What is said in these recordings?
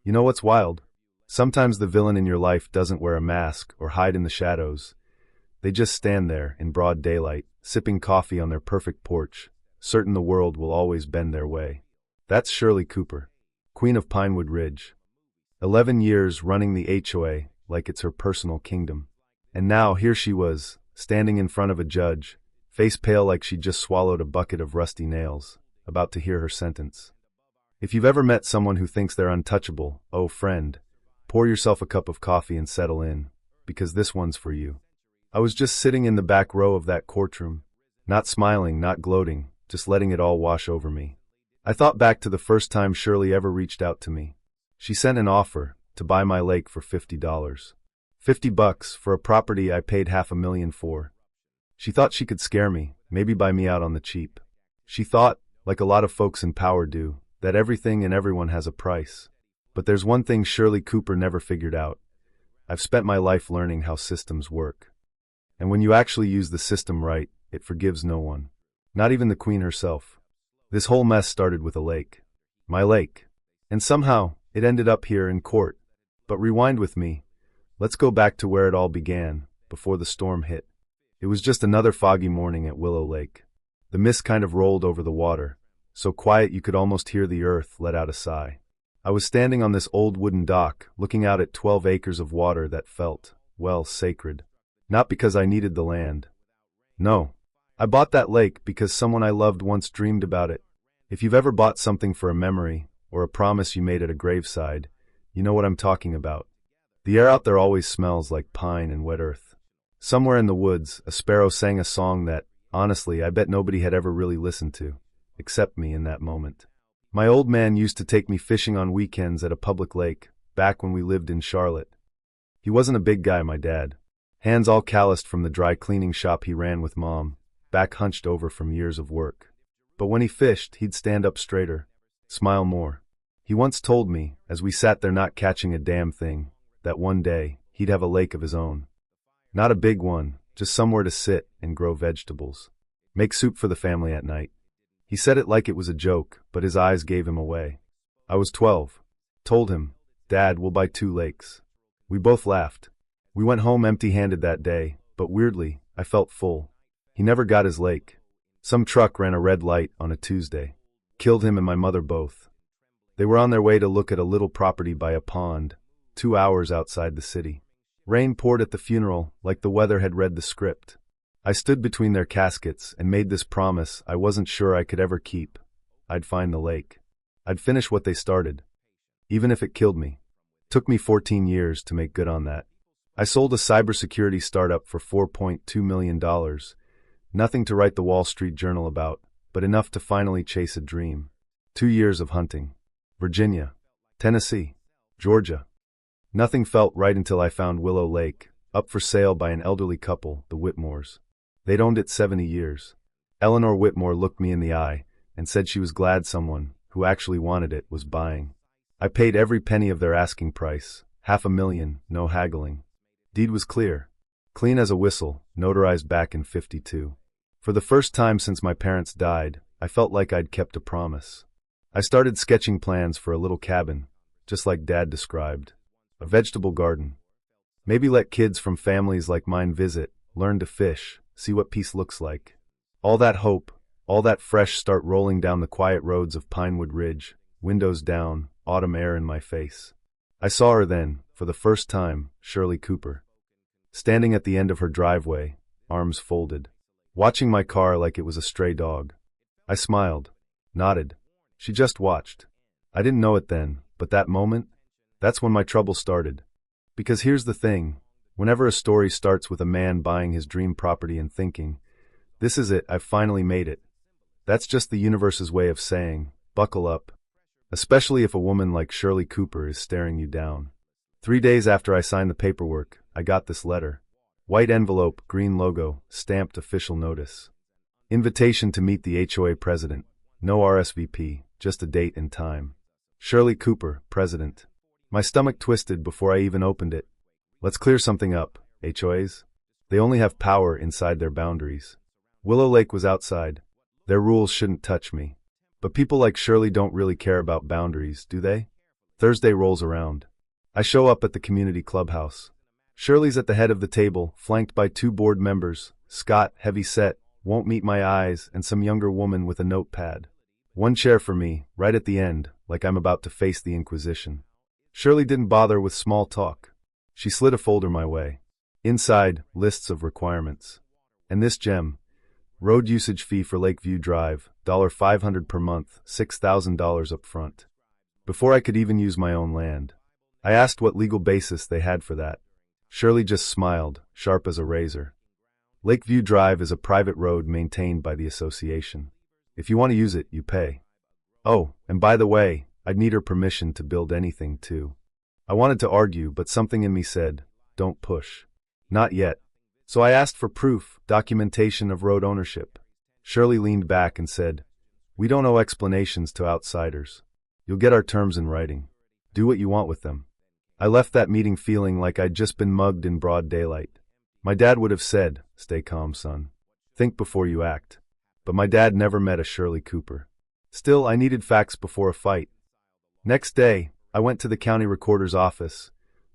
You know what's wild? Sometimes the villain in your life doesn't wear a mask or hide in the shadows. They just stand there in broad daylight, sipping coffee on their perfect porch, certain the world will always bend their way. That's Shirley Cooper, Queen of Pinewood Ridge. 11 years running the HOA like it's her personal kingdom. And now here she was, standing in front of a judge, face pale like she'd just swallowed a bucket of rusty nails, about to hear her sentence. If you've ever met someone who thinks they're untouchable, oh friend, pour yourself a cup of coffee and settle in, because this one's for you. I was just sitting in the back row of that courtroom, not smiling, not gloating, just letting it all wash over me. I thought back to the first time Shirley ever reached out to me. She sent an offer to buy my lake for $50. $50 for a property I paid $500,000 for. She thought she could scare me, maybe buy me out on the cheap. She thought, like a lot of folks in power do, that everything and everyone has a price. But there's one thing Shirley Cooper never figured out. I've spent my life learning how systems work. And when you actually use the system right, it forgives no one. Not even the Queen herself. This whole mess started with a lake. My lake. And somehow, it ended up here in court. But rewind with me. Let's go back to where it all began, before the storm hit. It was just another foggy morning at Willow Lake. The mist kind of rolled over the water, so quiet you could almost hear the earth let out a sigh. I was standing on this old wooden dock, looking out at 12 acres of water that felt, well, sacred. Not because I needed the land. No. I bought that lake because someone I loved once dreamed about it. If you've ever bought something for a memory, or a promise you made at a graveside, you know what I'm talking about. The air out there always smells like pine and wet earth. Somewhere in the woods, a sparrow sang a song that, honestly, I bet nobody had ever really listened to, except me in that moment. My old man used to take me fishing on weekends at a public lake, back when we lived in Charlotte. He wasn't a big guy, my dad. Hands all calloused from the dry cleaning shop he ran with Mom, back hunched over from years of work. But when he fished, he'd stand up straighter, smile more. He once told me, as we sat there not catching a damn thing, that one day, he'd have a lake of his own. Not a big one, just somewhere to sit and grow vegetables. Make soup for the family at night. He said it like it was a joke, but his eyes gave him away. I was 12. Told him, Dad, we'll buy 2 lakes. We both laughed. We went home empty-handed that day, but weirdly, I felt full. He never got his lake. Some truck ran a red light on a Tuesday. Killed him and my mother both. They were on their way to look at a little property by a pond, 2 hours outside the city. Rain poured at the funeral like the weather had read the script. I stood between their caskets and made this promise I wasn't sure I could ever keep. I'd find the lake. I'd finish what they started. Even if it killed me. Took me 14 years to make good on that. I sold a cybersecurity startup for $4.2 million. Nothing to write the Wall Street Journal about, but enough to finally chase a dream. 2 years of hunting. Virginia. Tennessee. Georgia. Nothing felt right until I found Willow Lake, up for sale by an elderly couple, the Whitmores. They'd owned it 70 years. Eleanor Whitmore looked me in the eye and said she was glad someone, who actually wanted it, was buying. I paid every penny of their asking price, $500,000, no haggling. Deed was clear. Clean as a whistle, notarized back in '52. For the first time since my parents died, I felt like I'd kept a promise. I started sketching plans for a little cabin, just like Dad described. A vegetable garden. Maybe let kids from families like mine visit, learn to fish, see what peace looks like. All that hope, all that fresh start rolling down the quiet roads of Pinewood Ridge, windows down, autumn air in my face. I saw her then, for the first time, Shirley Cooper. Standing at the end of her driveway, arms folded. Watching my car like it was a stray dog. I smiled. Nodded. She just watched. I didn't know it then, but that moment, that's when my trouble started. Because here's the thing, whenever a story starts with a man buying his dream property and thinking, this is it, I've finally made it. That's just the universe's way of saying, buckle up. Especially if a woman like Shirley Cooper is staring you down. 3 days after I signed the paperwork, I got this letter. White envelope, green logo, stamped official notice. Invitation to meet the HOA president. No RSVP, just a date and time. Shirley Cooper, president. My stomach twisted before I even opened it. Let's clear something up, HOAs. They only have power inside their boundaries. Willow Lake was outside. Their rules shouldn't touch me. But people like Shirley don't really care about boundaries, do they? Thursday rolls around. I show up at the community clubhouse. Shirley's at the head of the table, flanked by 2 board members, Scott, heavy-set, won't meet my eyes, and some younger woman with a notepad. 1 chair for me, right at the end, like I'm about to face the Inquisition. Shirley didn't bother with small talk. She slid a folder my way. Inside, lists of requirements. And this gem: road usage fee for Lakeview Drive, $500 per month, $6,000 up front. Before I could even use my own land. I asked what legal basis they had for that. Shirley just smiled, sharp as a razor. Lakeview Drive is a private road maintained by the association. If you want to use it, you pay. Oh, and by the way, I'd need her permission to build anything, too. I wanted to argue, but something in me said, don't push. Not yet. So I asked for proof, documentation of road ownership. Shirley leaned back and said, we don't owe explanations to outsiders. You'll get our terms in writing. Do what you want with them. I left that meeting feeling like I'd just been mugged in broad daylight. My dad would have said, stay calm, son. Think before you act. But my dad never met a Shirley Cooper. Still, I needed facts before a fight. Next day, I went to the county recorder's office,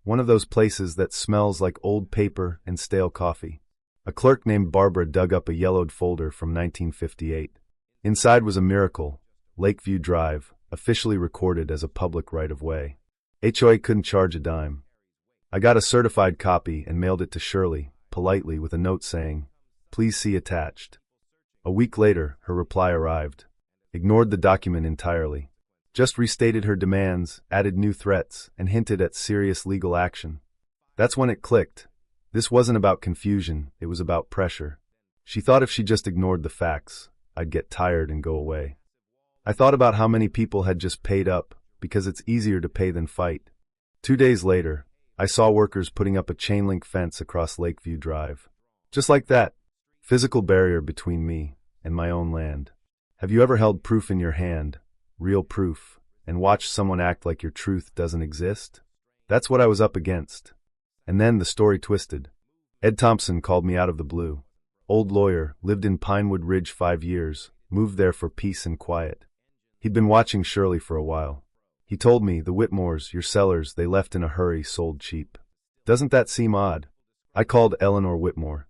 one of those places that smells like old paper and stale coffee. A clerk named Barbara dug up a yellowed folder from 1958. Inside was a miracle: Lakeview Drive, officially recorded as a public right-of-way. HOA couldn't charge a dime. I got a certified copy and mailed it to Shirley, politely, with a note saying, please see attached. A week later, her reply arrived. Ignored the document entirely. Just restated her demands, added new threats, and hinted at serious legal action. That's when it clicked. This wasn't about confusion, it was about pressure. She thought if she just ignored the facts, I'd get tired and go away. I thought about how many people had just paid up, because it's easier to pay than fight. 2 days later, I saw workers putting up a chain-link fence across Lakeview Drive. Just like that. Physical barrier between me and my own land. Have you ever held proof in your hand, real proof, and watched someone act like your truth doesn't exist? That's what I was up against. And then the story twisted. Ed Thompson called me out of the blue. Old lawyer, lived in Pinewood Ridge 5 years, moved there for peace and quiet. He'd been watching Shirley for a while. He told me, the Whitmores, your sellers, they left in a hurry, sold cheap. Doesn't that seem odd? I called Eleanor Whitmore.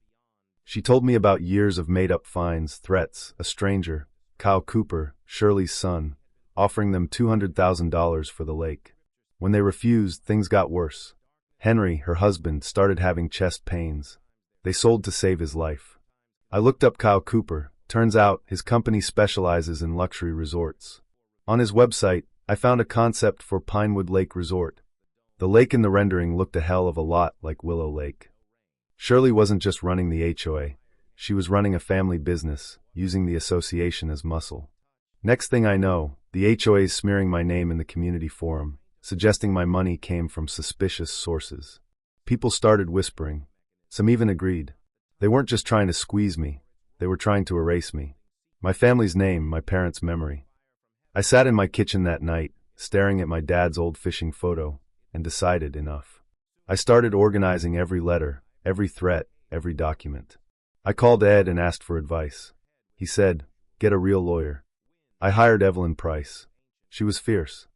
She told me about years of made-up fines, threats, a stranger, Kyle Cooper, Shirley's son, offering them $200,000 for the lake. When they refused, things got worse. Henry, her husband, started having chest pains. They sold to save his life. I looked up Kyle Cooper. Turns out, his company specializes in luxury resorts. On his website, I found a concept for Pinewood Lake Resort. The lake in the rendering looked a hell of a lot like Willow Lake. Shirley wasn't just running the HOA, she was running a family business, using the association as muscle. Next thing I know, the HOA is smearing my name in the community forum, suggesting my money came from suspicious sources. People started whispering. Some even agreed. They weren't just trying to squeeze me, they were trying to erase me. My family's name, my parents' memory. I sat in my kitchen that night, staring at my dad's old fishing photo, and decided enough. I started organizing every letter, every threat, every document. I called Ed and asked for advice. He said, get a real lawyer. I hired Evelyn Price. She was fierce.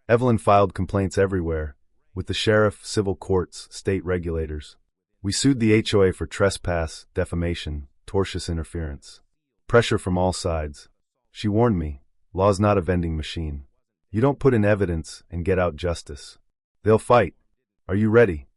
Evelyn filed complaints everywhere, with the sheriff, civil courts, state regulators. We sued the HOA for trespass, defamation, tortious interference. Pressure from all sides. She warned me, law's not a vending machine. You don't put in evidence and get out justice. They'll fight. Are you ready?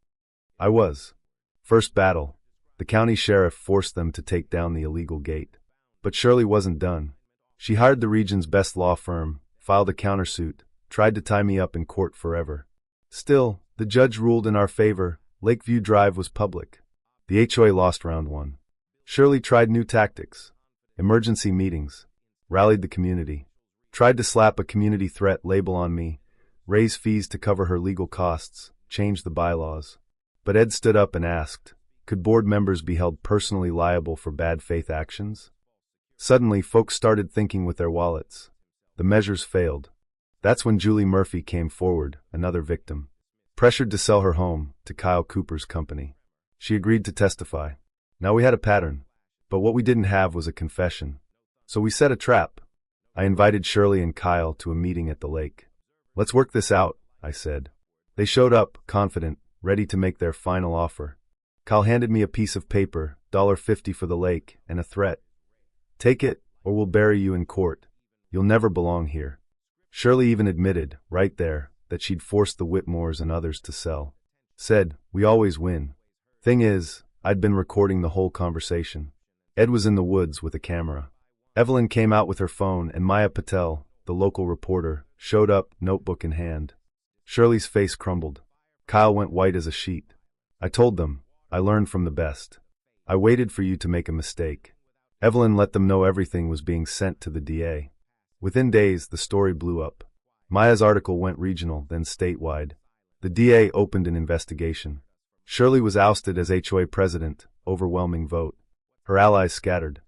I was. First battle. The county sheriff forced them to take down the illegal gate. But Shirley wasn't done. She hired the region's best law firm, filed a countersuit, tried to tie me up in court forever. Still, the judge ruled in our favor. Lakeview Drive was public. The HOA lost round 1. Shirley tried new tactics. Emergency meetings. Rallied the community. Tried to slap a community threat label on me, raise fees to cover her legal costs, change the bylaws. But Ed stood up and asked, could board members be held personally liable for bad faith actions? Suddenly, folks started thinking with their wallets. The measures failed. That's when Julie Murphy came forward, another victim. Pressured to sell her home to Kyle Cooper's company. She agreed to testify. Now we had a pattern. But what we didn't have was a confession. So we set a trap. I invited Shirley and Kyle to a meeting at the lake. Let's work this out, I said. They showed up, confident, ready to make their final offer. Kyle handed me a piece of paper, $1.50 for the lake, and a threat. Take it, or we'll bury you in court. You'll never belong here. Shirley even admitted, right there, that she'd forced the Whitmores and others to sell. Said, we always win. Thing is, I'd been recording the whole conversation. Ed was in the woods with a camera. Evelyn came out with her phone, and Maya Patel, the local reporter, showed up, notebook in hand. Shirley's face crumbled. Kyle went white as a sheet. I told them, I learned from the best. I waited for you to make a mistake. Evelyn let them know everything was being sent to the DA. Within days, the story blew up. Maya's article went regional, then statewide. The DA opened an investigation. Shirley was ousted as HOA president, overwhelming vote. Her allies scattered.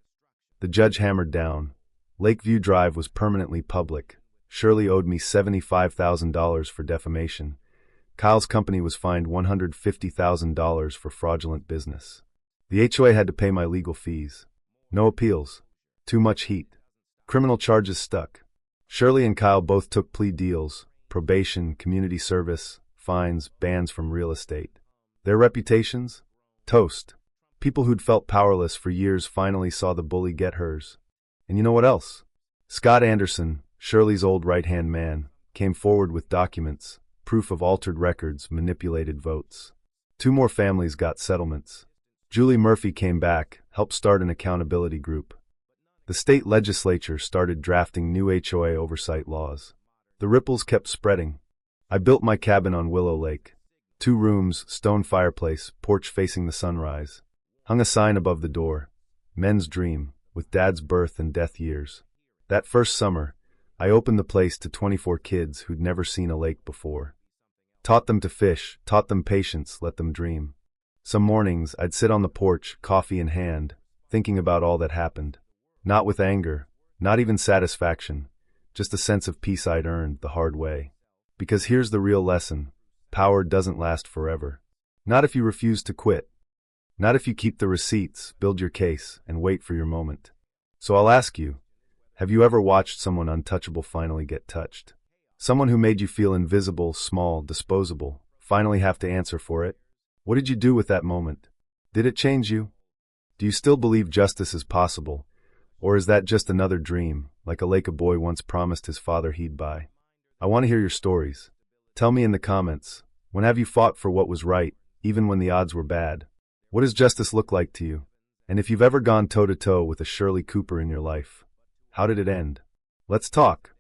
The judge hammered down. Lakeview Drive was permanently public. Shirley owed me $75,000 for defamation. Kyle's company was fined $150,000 for fraudulent business. The HOA had to pay my legal fees. No appeals. Too much heat. Criminal charges stuck. Shirley and Kyle both took plea deals, probation, community service, fines, bans from real estate. Their reputations? Toast. People who'd felt powerless for years finally saw the bully get hers. And you know what else? Scott Anderson, Shirley's old right-hand man, came forward with documents, proof of altered records, manipulated votes. 2 more families got settlements. Julie Murphy came back, helped start an accountability group. The state legislature started drafting new HOA oversight laws. The ripples kept spreading. I built my cabin on Willow Lake. 2 rooms, stone fireplace, porch facing the sunrise. Hung a sign above the door, Men's Dream, with Dad's birth and death years. That first summer, I opened the place to 24 kids who'd never seen a lake before. Taught them to fish, taught them patience, let them dream. Some mornings, I'd sit on the porch, coffee in hand, thinking about all that happened. Not with anger, not even satisfaction, just a sense of peace I'd earned the hard way. Because here's the real lesson: power doesn't last forever. Not if you refuse to quit. Not if you keep the receipts, build your case, and wait for your moment. So I'll ask you, have you ever watched someone untouchable finally get touched? Someone who made you feel invisible, small, disposable, finally have to answer for it? What did you do with that moment? Did it change you? Do you still believe justice is possible? Or is that just another dream, like a lake a boy once promised his father he'd buy? I want to hear your stories. Tell me in the comments, when have you fought for what was right, even when the odds were bad? What does justice look like to you? And if you've ever gone toe-to-toe with a Shirley Cooper in your life, how did it end? Let's talk.